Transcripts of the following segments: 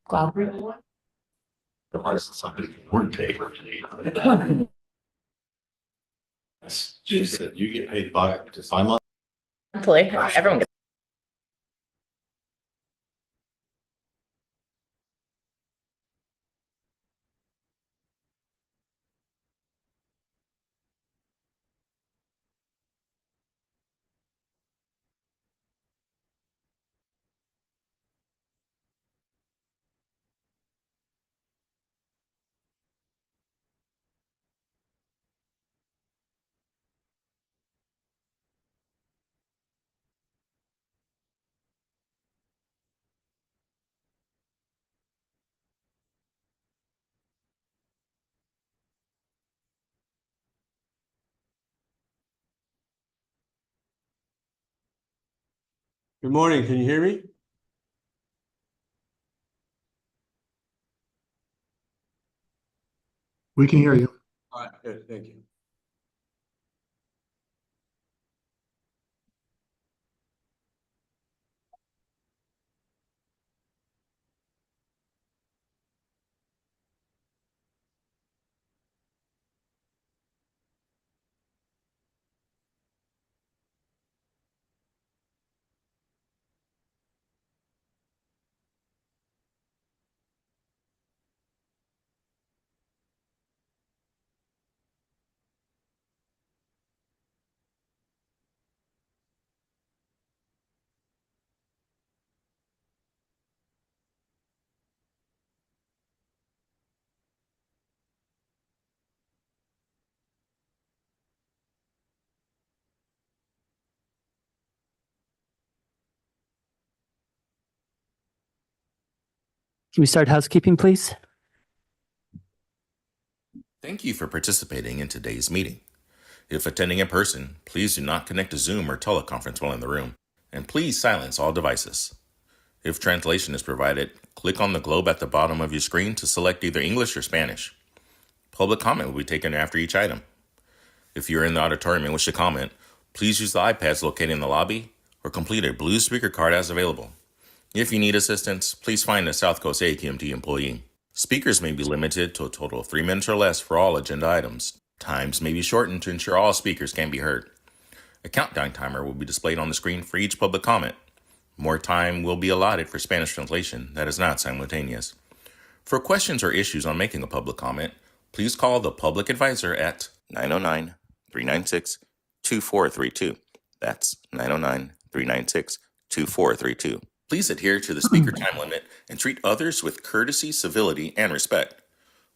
The license somebody work paper. She said you get paid by just 5 months. Hopefully, everyone. Good morning. Can you hear me? We can hear you. All right, good. Thank you. Can we start housekeeping, please? Thank you for participating in today's meeting. If attending in person, please do not connect to Zoom or teleconference while in the room, and please silence all devices. If translation is provided, click on the globe at the bottom of your screen to select either English or Spanish. Public comment will be taken after each item. If you're in the auditorium and wish to comment, please use the iPads located in the lobby or complete a blue speaker card as available. If you need assistance, please find a South Coast AQMD employee. Speakers may be limited to a total of 3 minutes or less for all agenda items. Times may be shortened to ensure all speakers can be heard. A countdown timer will be displayed on the screen for each public comment. More time will be allotted for Spanish translation that is not simultaneous. For questions or issues on making a public comment, please call the public advisor at 909-396-2432. That's 909-396-2432. Please adhere to the speaker time limit and treat others with courtesy, civility, and respect.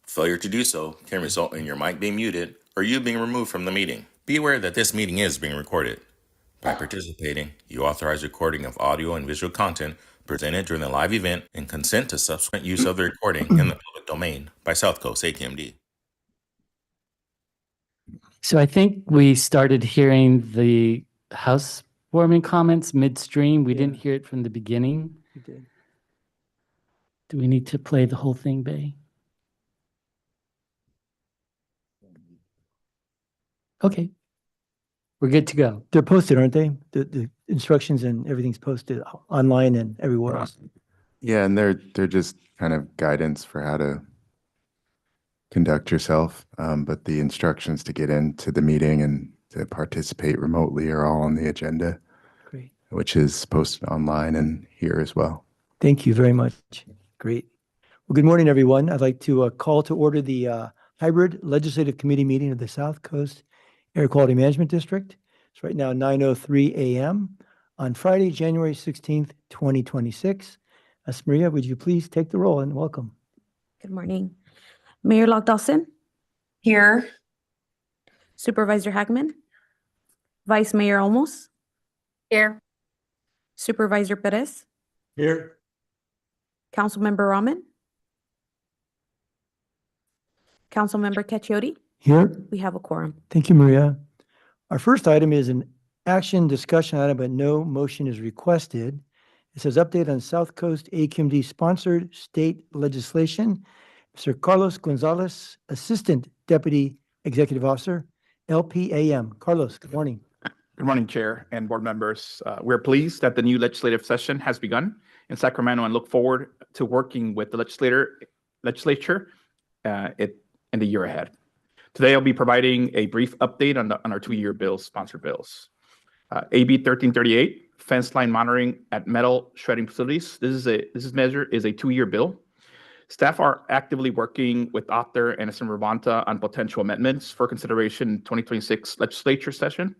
Failure to do so can result in your mic being muted or you being removed from the meeting. Be aware that this meeting is being recorded. By participating, you authorize recording of audio and visual content presented during the live event and consent to subsequent use of the recording in the public domain by South Coast AQMD. So I think we started hearing the housewarming comments midstream. We didn't hear it from the beginning. We did. Do we need to play the whole thing, Bay? Okay. We're good to go. They're posted, aren't they? The instructions and everything's posted online and everywhere else. Yeah, and they're just kind of guidance for how to conduct yourself. But the instructions to get into the meeting and to participate remotely are all on the agenda, Great. which is posted online and here as well. Thank you very much. Great. Well, good morning, everyone. I'd like to call to order the hybrid legislative committee meeting of the South Coast Air Quality Management District. It's right now 9:03 a.m. on Friday, January 16th, 2026. Maria, would you please take the roll and welcome? Good morning. Mayor Lock-Dawson? Here. Supervisor Hagman? Vice Mayor Olmos? Here. Supervisor Perez? Here. Councilmember Rahman? Councilmember Caccioti? Here. We have a quorum. Thank you, Maria. Our first item is an action discussion item, but no motion is requested. It says update on South Coast AQMD sponsored state legislation. Mr. Carlos Gonzalez, Assistant Deputy Executive Officer, LPAM. Carlos, good morning. Good morning, Chair and board members. We're pleased that the new legislative session has begun in Sacramento and look forward to working with the legislature in the year ahead. Today, I'll be providing a brief update on our two-year bills, sponsored bills. AB 1338, fence line monitoring at metal shredding facilities. This measure is a two-year bill. Staff are actively working with author and Assembly Ravanta on potential amendments for consideration in 2026 legislature session.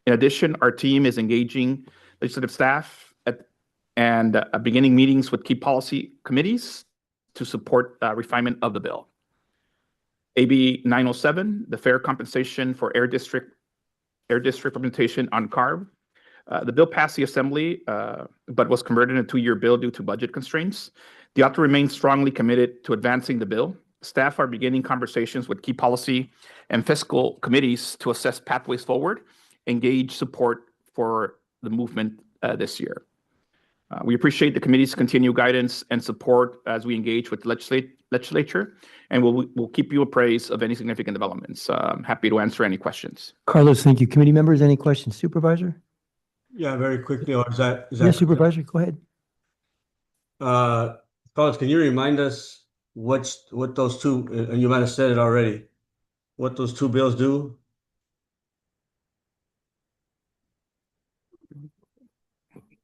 In addition, our team is engaging legislative staff and beginning meetings with key policy committees to support refinement of the bill. AB 907, the fair compensation for air district implementation on CARB. The bill passed the Assembly, but was converted into a two-year bill due to budget constraints. The author remains strongly committed to advancing the bill. Staff are beginning conversations with key policy and fiscal committees to assess pathways forward, engage support for the movement this year. We appreciate the committee's continued guidance and support as we engage with the legislature, and we'll keep you appraised of any significant developments. I'm happy to answer any questions. Carlos, thank you. Committee members, any questions? Supervisor? Yeah, very quickly, or is that? Yes, Supervisor, go ahead. Carlos, can you remind us what those two, and you might have said it already, what those two bills do?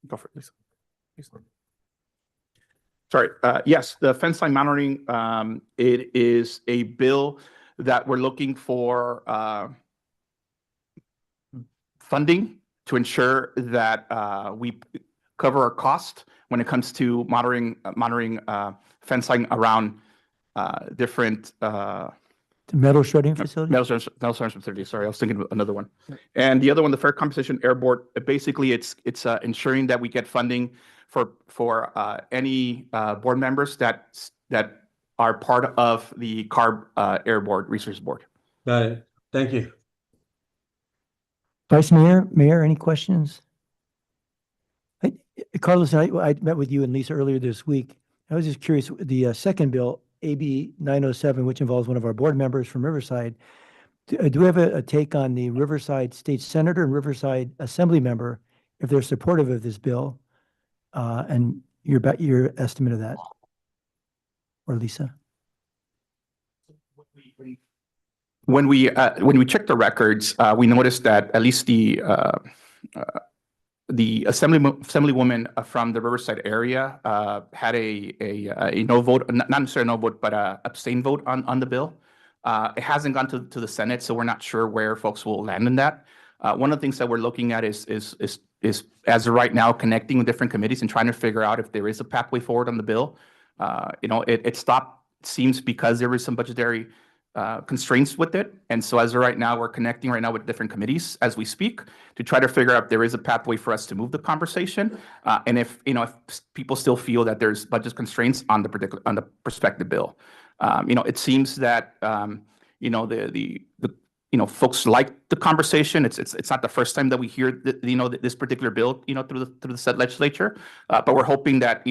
Go for it, Lisa. Sorry. Yes, the fence line monitoring, it is a bill that we're looking for funding to ensure that we cover our cost when it comes to monitoring fence line around different The metal shredding facility? metal shredding facilities. Sorry, I was thinking of another one. And the other one, the Fair Compensation Air Board, basically it's ensuring that we get funding for any board members that are part of the CARB Air Board Research Board. Got it. Thank you. Vice Mayor, any questions? Carlos, I met with you and Lisa earlier this week. I was just curious, the second bill, AB 907, which involves one of our board members from Riverside. Do we have a take on the Riverside State Senator and Riverside Assembly member, if they're supportive of this bill? And your estimate of that? Or Lisa? When we checked the records, we noticed that at least the assemblywoman from the Riverside area had a no vote, not necessarily no vote, but a abstain vote on the bill. It hasn't gone to the Senate, so we're not sure where folks will land in that. One of the things that we're looking at is as of right now connecting with different committees and trying to figure out if there is a pathway forward on the bill. It stopped, it seems, because there was some budgetary constraints with it. And so as of right now, we're connecting right now with different committees as we speak to try to figure out if there is a pathway for us to move the conversation. And if people still feel that there's budget constraints on the prospective bill. It seems that folks like the conversation. It's not the first time that we hear this particular bill through the said legislature, but we're hoping that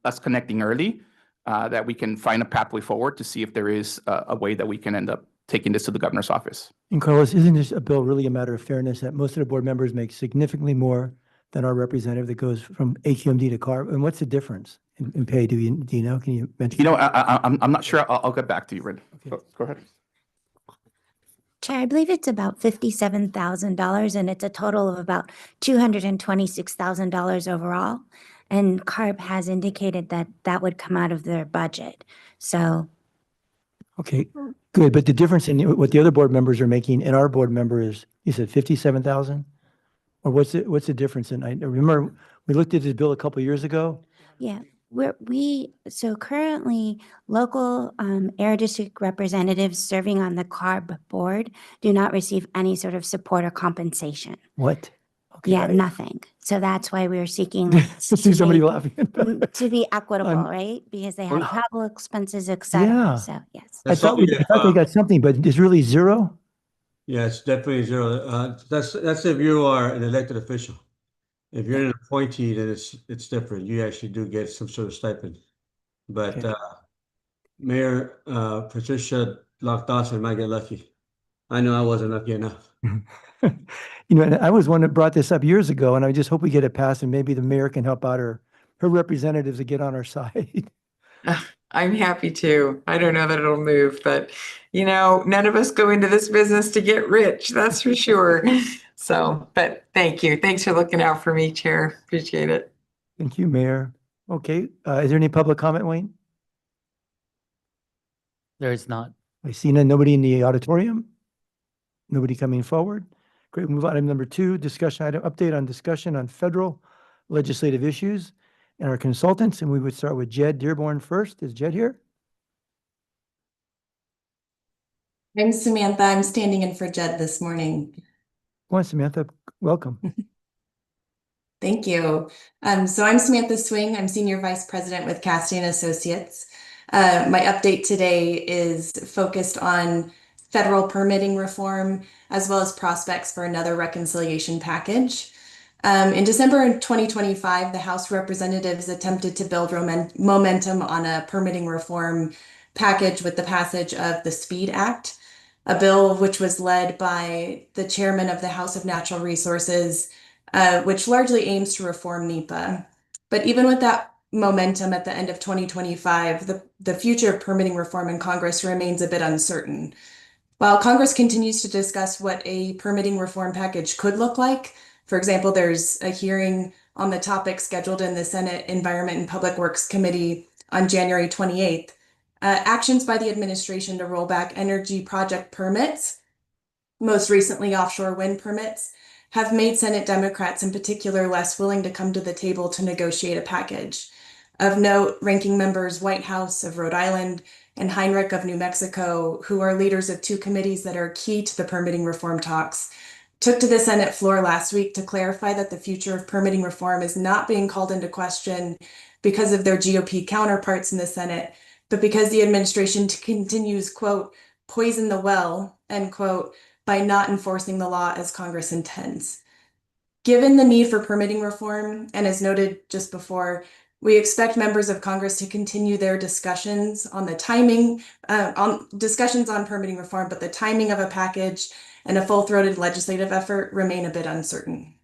us connecting early, that we can find a pathway forward to see if there is a way that we can end up taking this to the governor's office. And Carlos, isn't this a bill really a matter of fairness that most of the board members make significantly more than our representative that goes from AQMD to CARB? And what's the difference in pay? Do you know? Can you mention? I'm not sure. I'll get back to you, Red. Okay. Go ahead. Chair, I believe it's about $57,000 and it's a total of about $226,000 overall. And CARB has indicated that that would come out of their budget. So. Okay, good. But the difference in what the other board members are making and our board member is, you said 57,000? Or what's the difference? And I remember we looked at this bill a couple of years ago. Yeah, so currently local air district representatives serving on the CARB board do not receive any sort of support or compensation. What? Okay. Yeah, nothing. So that's why we're seeking See somebody laughing. to be equitable, right? Because they have travel expenses, et cetera. Yeah. So yes. I thought they got something, but it's really zero? Yeah, it's definitely zero. That's if you are an elected official. If you're an appointee, then it's different. You actually do get some sort of stipend. But Okay. Mayor Patricia Dawson might get lucky. I know I wasn't lucky enough. You know, and I was one that brought this up years ago, and I just hope we get it passed, and maybe the mayor can help out her representatives to get on our side. I'm happy to. I don't know that it'll move, but none of us go into this business to get rich, that's for sure. So, but thank you. Thanks for looking out for me, Chair. Appreciate it. Thank you, Mayor. Okay, is there any public comment, Wayne? There is not. I see nobody in the auditorium. Nobody coming forward. Great, we'll move on to item number 2, discussion item, update on discussion on federal legislative issues and our consultants, and we would start with Jed Dearborn first. Is Jed here? I'm Samantha. I'm standing in for Jed this morning. Go on, Samantha. Welcome. Thank you. So I'm Samantha Swing. I'm Senior Vice President with Castian Associates. My update today is focused on federal permitting reform, as well as prospects for another reconciliation package. In December 2025, the House of Representatives attempted to build momentum on a permitting reform package with the passage of the SPEED Act, a bill which was led by the chairman of the House of Natural Resources, which largely aims to reform NEPA. But even with that momentum at the end of 2025, the future of permitting reform in Congress remains a bit uncertain. While Congress continues to discuss what a permitting reform package could look like, for example, there's a hearing on the topic scheduled in the Senate Environment and Public Works Committee on January 28th. Actions by the administration to roll back energy project permits, most recently offshore wind permits, have made Senate Democrats in particular less willing to come to the table to negotiate a package. Of note, ranking members Whitehouse of Rhode Island and Heinrich of New Mexico, who are leaders of 2 committees that are key to the permitting reform talks, took to the Senate floor last week to clarify that the future of permitting reform is not being called into question because of their GOP counterparts in the Senate, but because the administration continues, quote, poison the well, end quote, by not enforcing the law as Congress intends. Given the need for permitting reform, and as noted just before, we expect members of Congress to continue their discussions on the timing, on permitting reform, but the timing of a package and a full-throated legislative effort remain a bit uncertain.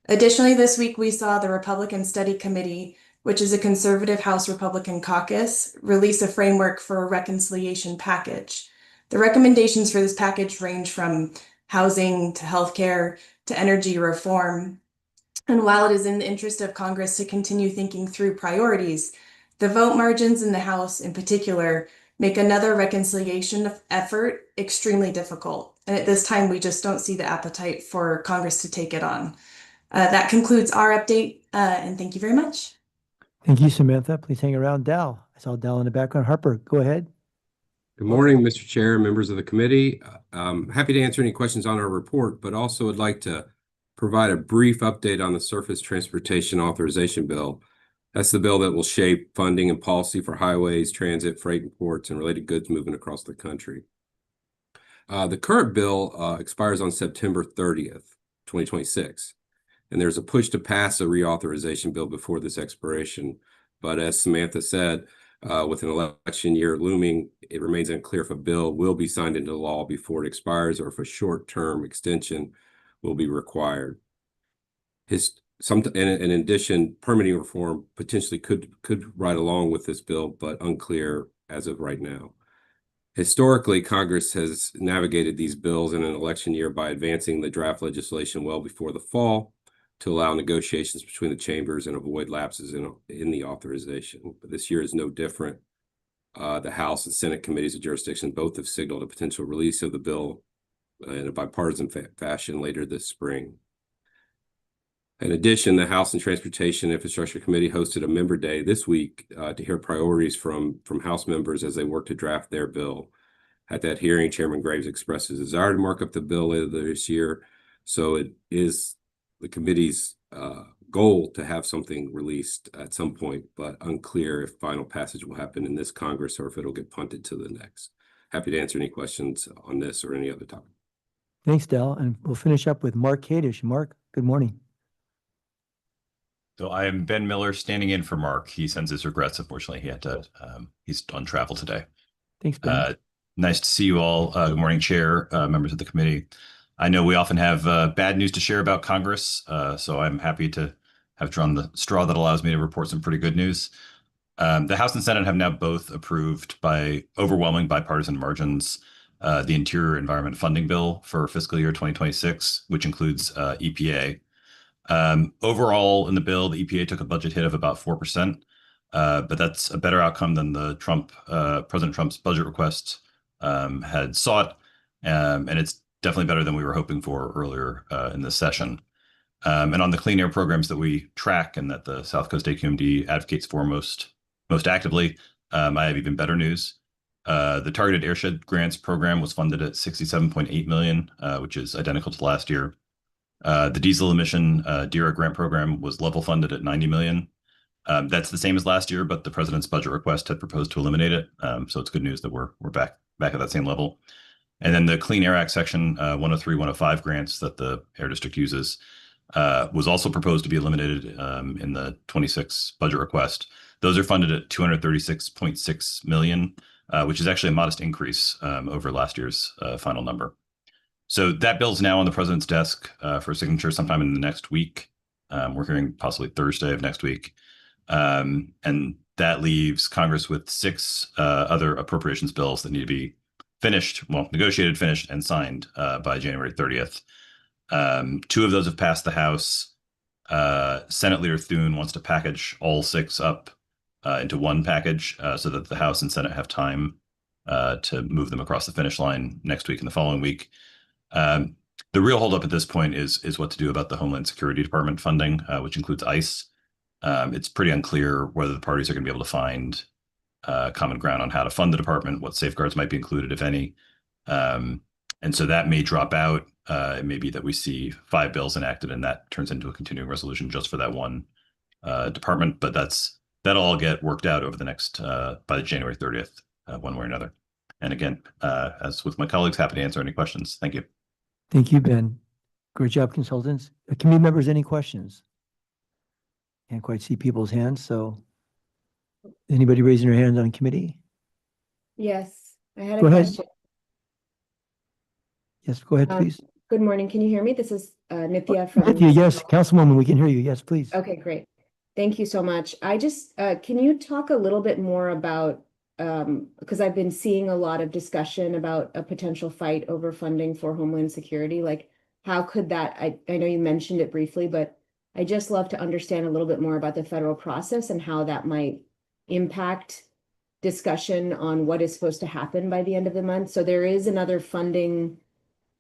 Additionally, this week we saw the Republican Study Committee, which is a conservative House Republican caucus, release a framework for a reconciliation package. The recommendations for this package range from housing to healthcare to energy reform. And while it is in the interest of Congress to continue thinking through priorities, the vote margins in the House in particular make another reconciliation effort extremely difficult. And at this time, we just don't see the appetite for Congress to take it on. That concludes our update, and thank you very much. Thank you, Samantha. Please hang around. Dal. I saw Dal in the background. Harper, go ahead. Good morning, Mr. Chair, members of the committee. Happy to answer any questions on our report, but also would like to provide a brief update on the Surface Transportation Authorization Bill. That's the bill that will shape funding and policy for highways, transit, freight, and ports, and related goods moving across the country. The current bill expires on September 30th, 2026, and there's a push to pass a reauthorization bill before this expiration. But as Samantha said, with an election year looming, it remains unclear if a bill will be signed into law before it expires or if a short-term extension will be required. In addition, permitting reform potentially could ride along with this bill, but unclear as of right now. Historically, Congress has navigated these bills in an election year by advancing the draft legislation well before the fall to allow negotiations between the chambers and avoid lapses in the authorization. But this year is no different. The House and Senate committees of jurisdiction both have signaled a potential release of the bill in a bipartisan fashion later this spring. In addition, the House and Transportation Infrastructure Committee hosted a member day this week to hear priorities from House members as they work to draft their bill. At that hearing, Chairman Graves expressed his desire to mark up the bill later this year. So it is the committee's goal to have something released at some point, but unclear if final passage will happen in this Congress or if it'll get punted to the next. Happy to answer any questions on this or any other topic. Thanks, Dal. And we'll finish up with Mark Kadish. Mark, good morning. So I am Ben Miller standing in for Mark. He sends his regrets. Unfortunately, he had to, he's on travel today. Thanks, Ben. Nice to see you all. Good morning, Chair, members of the committee. I know we often have bad news to share about Congress, so I'm happy to have drawn the straw that allows me to report some pretty good news. The House and Senate have now both approved by overwhelming bipartisan margins the Interior Environment Funding Bill for fiscal year 2026, which includes EPA. Overall, in the bill, the EPA took a budget hit of about 4%, but that's a better outcome than the President Trump's budget request had sought, and it's definitely better than we were hoping for earlier in this session. And on the clean air programs that we track and that the South Coast AQMD advocates for most actively, I have even better news. The Targeted Airshed Grants program was funded at $67.8 million, which is identical to last year. The diesel emission DERA grant program was level funded at $90 million. That's the same as last year, but the president's budget request had proposed to eliminate it. So it's good news that we're back at that same level. And then the Clean Air Act Section 103, 105 grants that the Air District uses was also proposed to be eliminated in the 26 budget request. Those are funded at $236.6 million, which is actually a modest increase over last year's final number. So that bill's now on the president's desk for signature sometime in the next week. We're hearing possibly Thursday of next week. And that leaves Congress with 6 other appropriations bills that need to be negotiated, finished, and signed by January 30th. 2 of those have passed the House. Senate Leader Thune wants to package all 6 up into one package so that the House and Senate have time to move them across the finish line next week and the following week. The real holdup at this point is what to do about the Homeland Security Department funding, which includes ICE. It's pretty unclear whether the parties are going to be able to find common ground on how to fund the department, what safeguards might be included, if any. And so that may drop out. It may be that we see 5 bills enacted and that turns into a continuing resolution just for that one department. But that'll all get worked out over the next by January 30th, one way or another. And again, as with my colleagues, happy to answer any questions. Thank you. Thank you, Ben. Great job, consultants. Committee members, any questions? Can't quite see people's hands, so anybody raising their hand on committee? Yes, I had a Go ahead. question. Yes, go ahead, please. Good morning. Can you hear me? This is Nithya from. Nithya, yes, Councilwoman, we can hear you. Yes, please. Okay, great. Thank you so much. I just, can you talk a little bit more about, because I've been seeing a lot of discussion about a potential fight over funding for Homeland Security. Like, how could that, I know you mentioned it briefly, but I just love to understand a little bit more about the federal process and how that might impact discussion on what is supposed to happen by the end of the month. So there is another funding,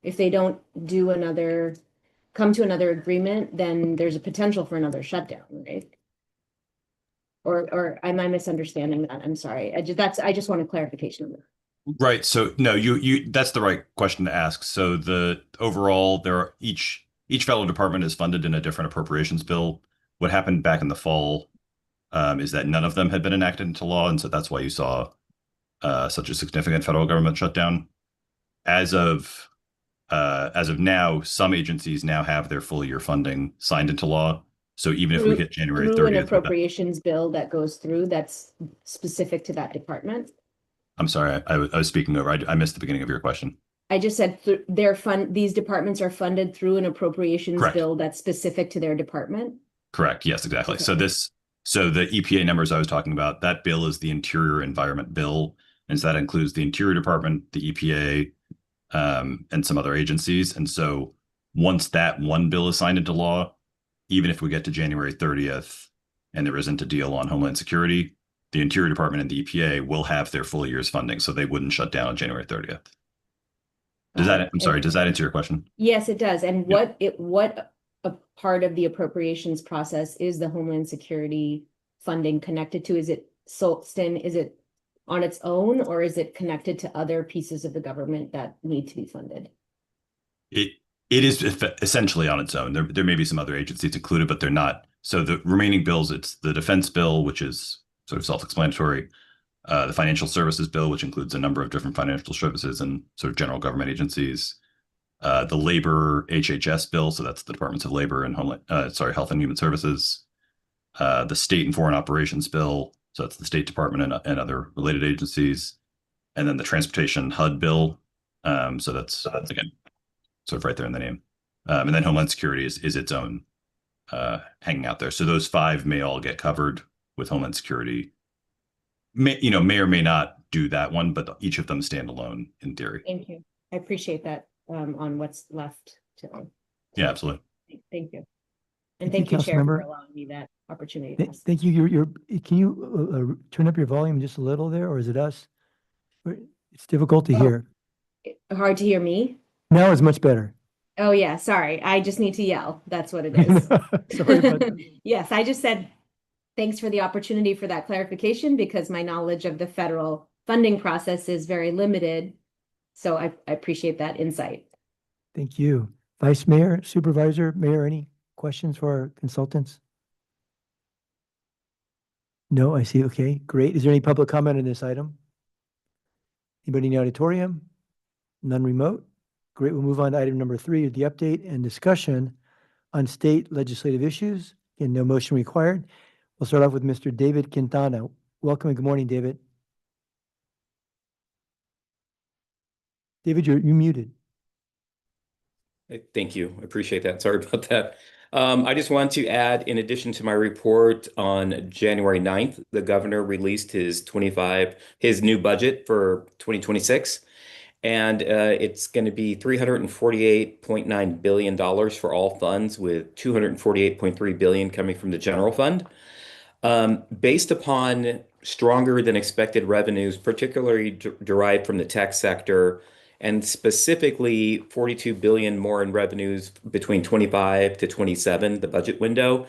if they don't come to another agreement, then there's a potential for another shutdown, right? Or am I misunderstanding that? I'm sorry. I just want a clarification on that. Right. So no, that's the right question to ask. So overall, each federal department is funded in a different appropriations bill. What happened back in the fall is that none of them had been enacted into law, and so that's why you saw such a significant federal government shutdown. As of now, some agencies now have their full year funding signed into law. So even if we hit January 30th, through an appropriations bill that goes through that's specific to that department. I'm sorry, I was speaking over. I missed the beginning of your question. I just said these departments are funded through an appropriations bill that's specific to their department. Correct. Yes, exactly. Okay. So the EPA numbers I was talking about, that bill is the Interior Environment Bill, and so that includes the Interior Department, the EPA, and some other agencies. And so once that one bill is signed into law, even if we get to January 30th and there isn't a deal on Homeland Security, the Interior Department and the EPA will have their full year's funding, so they wouldn't shut down on January 30th. Does that answer your question? Yes, it does. And what a part of the appropriations process is the Homeland Security funding connected to? Is it SOLSTN? Is it on its own, or is it connected to other pieces of the government that need to be funded? It is essentially on its own. There may be some other agencies included, but they're not. So the remaining bills, it's the defense bill, which is sort of self-explanatory, the financial services bill, which includes a number of different financial services and sort of general government agencies, the labor HHS bill, so that's the Departments of Labor and Health and Human Services, the state and foreign operations bill, so that's the State Department and other related agencies, and then the transportation HUD bill. So that's again sort of right there in the name. And then Homeland Security is its own hanging out there. So those 5 may all get covered with Homeland Security. May or may not do that one, but each of them stand alone in theory. Thank you. I appreciate that on what's left to. Yeah, absolutely. Thank you. Thank And you, thank you, Chair, for Councilmember. allowing me that opportunity. to ask. Thank you. Can you turn up your volume just a little there, or is it us? It's difficult to hear. Hard to hear me? Now it's much better. Oh, yeah, sorry. I just need to yell. That's what it is. Sorry about that. Yes, I just said, thanks for the opportunity for that clarification because my knowledge of the federal funding process is very limited. So I appreciate that insight. Thank you. Vice Mayor, Supervisor, Mayor, any questions for our consultants? No, I see. Okay, great. Is there any public comment on this item? Anybody in the auditorium? None remote? Great. We'll move on to item number 3, the update and discussion on state legislative issues. Again, no motion required. We'll start off with Mr. David Quintana. Welcome and good morning, David. David, you're muted. Thank you. I appreciate that. Sorry about that. I just want to add, in addition to my report on January 9th, the governor released his new budget for 2026. And it's going to be $348.9 billion for all funds, with $248.3 billion coming from the general fund. Based upon stronger than expected revenues, particularly derived from the tech sector, and specifically 42 billion more in revenues between 25 to 27, the budget window,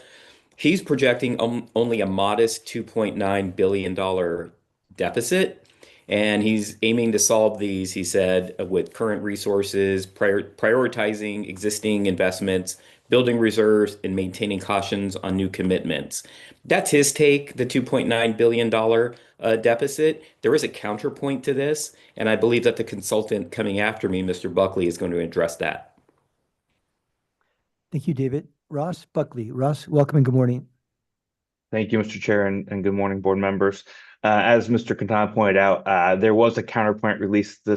he's projecting only a modest $2.9 billion deficit. And he's aiming to solve these, he said, with current resources, prioritizing existing investments, building reserves, and maintaining cautions on new commitments. That's his take, the $2.9 billion deficit. There is a counterpoint to this, and I believe that the consultant coming after me, Mr. Buckley, is going to address that. Thank you, David. Ross Buckley. Ross, welcome and good morning. Thank you, Mr. Chair, and good morning, board members. As Mr. Quintana pointed out, there was a counterpoint released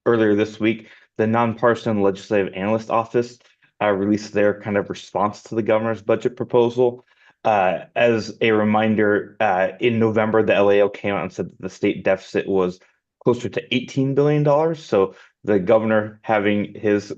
earlier this week. The Nonpartisan Legislative Analyst Office released their kind of response to the governor's budget proposal. As a reminder, in November, the LAO came out and said that the state deficit was closer to $18 billion. So the governor having his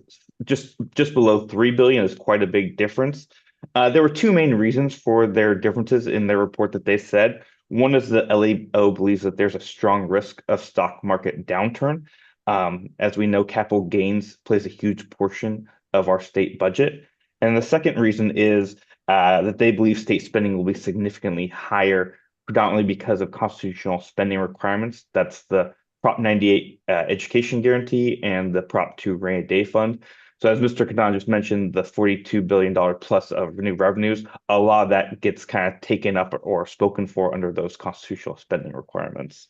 just below $3 billion is quite a big difference. There were 2 main reasons for their differences in their report that they said. One is the LAO believes that there's a strong risk of stock market downturn. As we know, capital gains plays a huge portion of our state budget. And the second reason is that they believe state spending will be significantly higher, predominantly because of constitutional spending requirements. That's the Prop 98 education guarantee and the Prop 2 rainy day fund. So as Mr. Quintana just mentioned, the $42 billion plus of new revenues, a lot of that gets kind of taken up or spoken for under those constitutional spending requirements.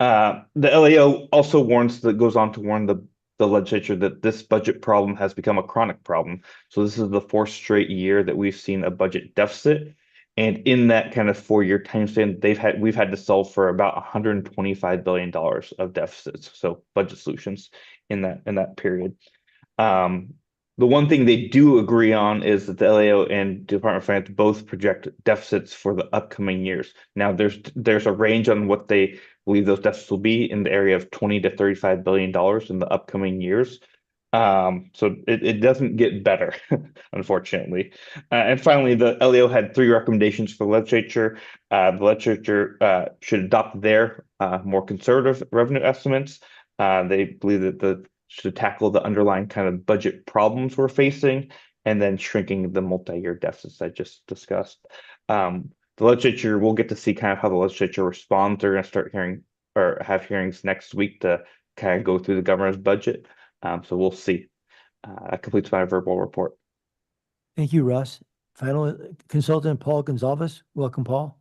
The LAO also goes on to warn the legislature that this budget problem has become a chronic problem. So this is the 4th straight year that we've seen a budget deficit. And in that kind of 4-year time span, we've had to solve for about $125 billion of deficits. So budget solutions in that period. The one thing they do agree on is that the LAO and Department of Finance both project deficits for the upcoming years. Now, there's a range on what they believe those deficits will be in the area of $20 to $35 billion in the upcoming years. So it doesn't get better, unfortunately. And finally, the LAO had 3 recommendations for the legislature. The legislature should adopt their more conservative revenue estimates. They believe that should tackle the underlying kind of budget problems we're facing, and then shrinking the multi-year deficits I just discussed. The legislature, we'll get to see kind of how the legislature responds. They're going to start have hearings next week to kind of go through the governor's budget. So we'll see. That completes my verbal report. Thank you, Russ. Final consultant, Paul Gonzalez. Welcome, Paul.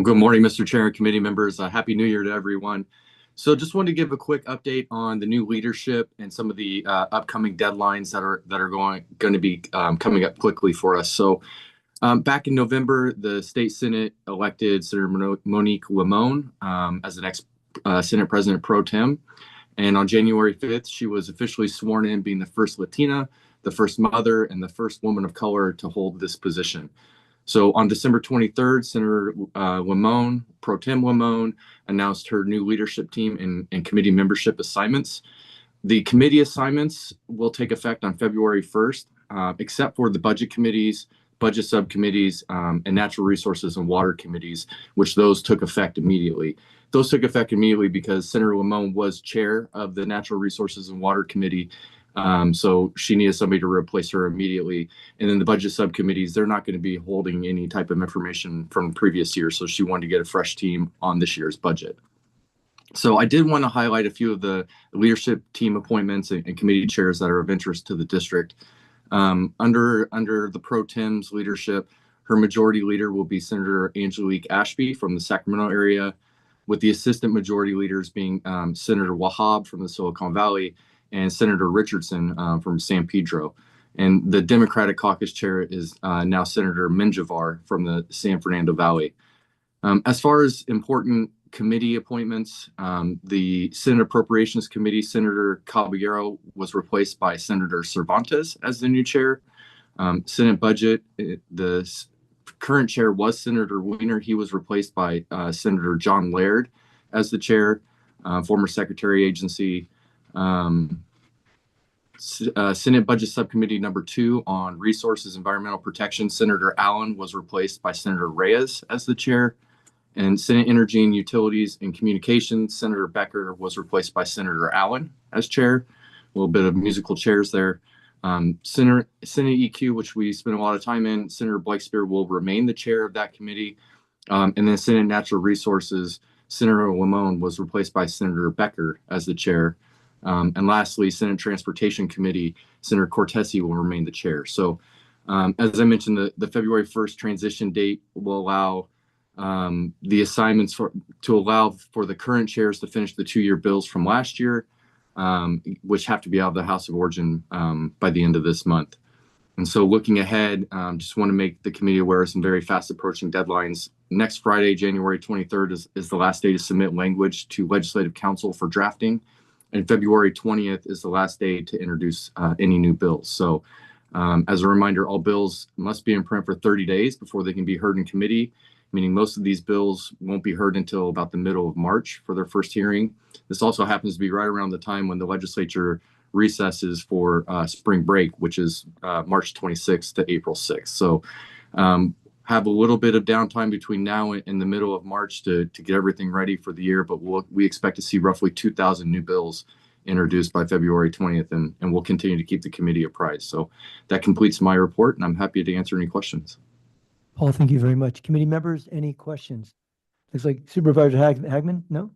Good morning, Mr. Chair and committee members. Happy New Year to everyone. So just wanted to give a quick update on the new leadership and some of the upcoming deadlines that are going to be coming up quickly for us. So back in November, the state Senate elected Senator Monique Limon as the next Senate President pro tem. And on January 5th, she was officially sworn in, being the first Latina the first mother and the first woman of color to hold this position. So on December 23rd, Senator Limon, Pro Tem Limon, announced her new leadership team and committee membership assignments. The committee assignments will take effect on February 1st, except for the budget committees, budget subcommittees, and natural resources and water committees, which those took effect immediately. Those took effect immediately because Senator Limon was chair of the Natural Resources and Water Committee. So she needed somebody to replace her immediately. And then the budget subcommittees, they're not going to be holding any type of information from previous years. So she wanted to get a fresh team on this year's budget. So I did want to highlight a few of the leadership team appointments and committee chairs that are of interest to the district. Under the Pro Tem's leadership, her majority leader will be Senator Angelique Ashby from the Sacramento area, with the assistant majority leaders being Senator Wahab from the Silicon Valley and Senator Richardson from San Pedro. And the Democratic caucus chair is now Senator Menjivar from the San Fernando Valley. As far as important committee appointments, the Senate Appropriations Committee, Senator Caballero was replaced by Senator Cervantes as the new chair. Senate Budget, the current chair was Senator Weiner. He was replaced by Senator John Laird as the chair, former Secretary Agency. Senate Budget Subcommittee number 2 on Resources Environmental Protection, Senator Allen was replaced by Senator Reyes as the chair. And Senate Energy and Utilities and Communications, Senator Becker was replaced by Senator Allen as chair. A little bit of musical chairs there. Senate EQ, which we spent a lot of time in, Senator Blakespear will remain the chair of that committee. And then Senate Natural Resources, Senator Limon was replaced by Senator Becker as the chair. And lastly, Senate Transportation Committee, Senator Cortese will remain the chair. So as I mentioned, the February 1st transition date will allow the assignments to allow for the current chairs to finish the 2-year bills from last year, which have to be out of the House of Origin by the end of this month. And so looking ahead, just want to make the committee aware of some very fast approaching deadlines. Next Friday, January 23rd is the last day to submit language to Legislative Council for drafting. And February 20th is the last day to introduce any new bills. So as a reminder, all bills must be in print for 30 days before they can be heard in committee, meaning most of these bills won't be heard until about the middle of March for their first hearing. This also happens to be right around the time when the legislature recesses for spring break, which is March 26th to April 6th. So have a little bit of downtime between now and the middle of March to get everything ready for the year, but we expect to see roughly 2,000 new bills introduced by February 20th, and we'll continue to keep the committee apprised. So that completes my report, and I'm happy to answer any questions. Paul, thank you very much. Committee members, any questions? Looks like Supervisor Hagman, no?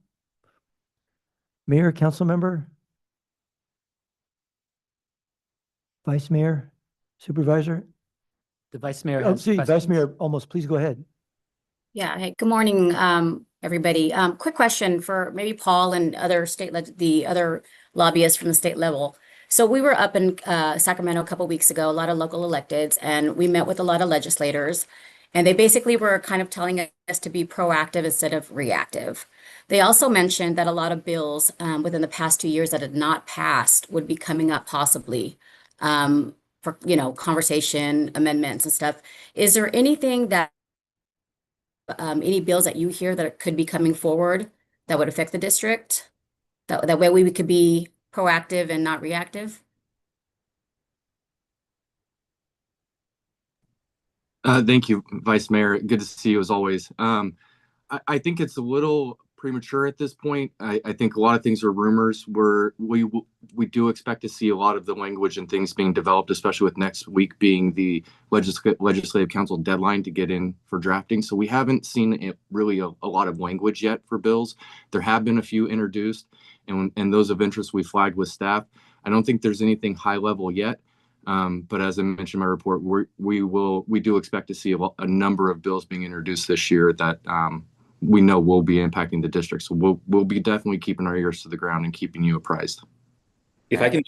Mayor, council member? Vice Mayor, Supervisor? The Vice Mayor Oh, has see, Vice questions. Mayor, almost, please go ahead. Yeah, hey, good morning, everybody. Quick question for maybe Paul and the other lobbyists from the state level. So we were up in Sacramento a couple weeks ago, a lot of local electeds, and we met with a lot of legislators, and they basically were kind of telling us to be proactive instead of reactive. They also mentioned that a lot of bills within the past 2 years that had not passed would be coming up possibly for, conversation, amendments and stuff. Is there anything that any bills that you hear that could be coming forward that would affect the district? That way we could be proactive and not reactive? Thank you, Vice Mayor. Good to see you as always. I think it's a little premature at this point. I think a lot of things are rumors. We do expect to see a lot of the language and things being developed, especially with next week being the Legislative Council deadline to get in for drafting. So we haven't seen really a lot of language yet for bills. There have been a few introduced, and those of interest we flagged with staff. I don't think there's anything high level yet. But as I mentioned in my report, we do expect to see a number of bills being introduced this year that we know will be impacting the district. So we'll be definitely keeping our ears to the ground and keeping you apprised. If I can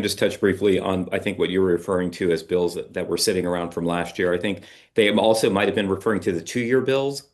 just touch briefly on, I think what you were referring to as bills that were sitting around from last year. I think they also might have been referring to the 2-year bills,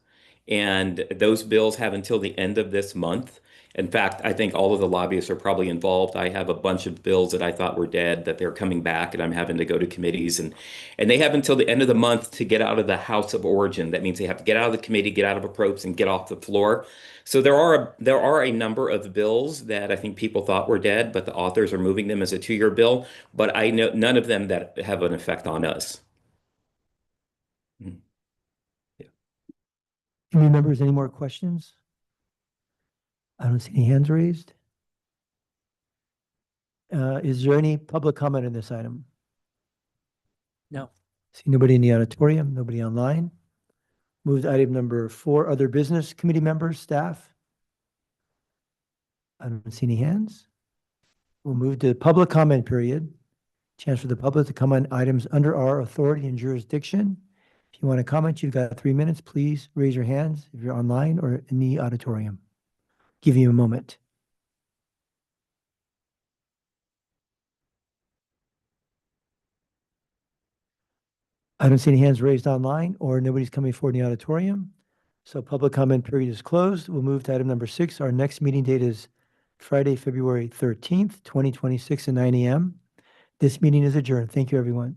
and those bills have until the end of this month. In fact, I think all of the lobbyists are probably involved. I have a bunch of bills that I thought were dead that they're coming back, and I'm having to go to committees, and they have until the end of the month to get out of the House of Origin. That means they have to get out of the committee, get out of appropriations, and get off the floor. So there are a number of bills that I think people thought were dead, but the authors are moving them as a 2-year bill. But I know none of them that have an effect on us. Any members, any more questions? I don't see any hands raised. Is there any public comment on this item? No. See nobody in the auditorium, nobody online. Move to item number 4, other business. Committee members, staff. I don't see any hands. We'll move to public comment period. Chance for the public to comment on items under our authority and jurisdiction. If you want to comment, you've got 3 minutes. Please raise your hands if you're online or in the auditorium. Give you a moment. I don't see any hands raised online or nobody's coming forward in the auditorium. So public comment period is closed. We'll move to item number 6. Our next meeting date is Friday, February 13th, 2026 at 9 a.m. This meeting is adjourned. Thank you, everyone.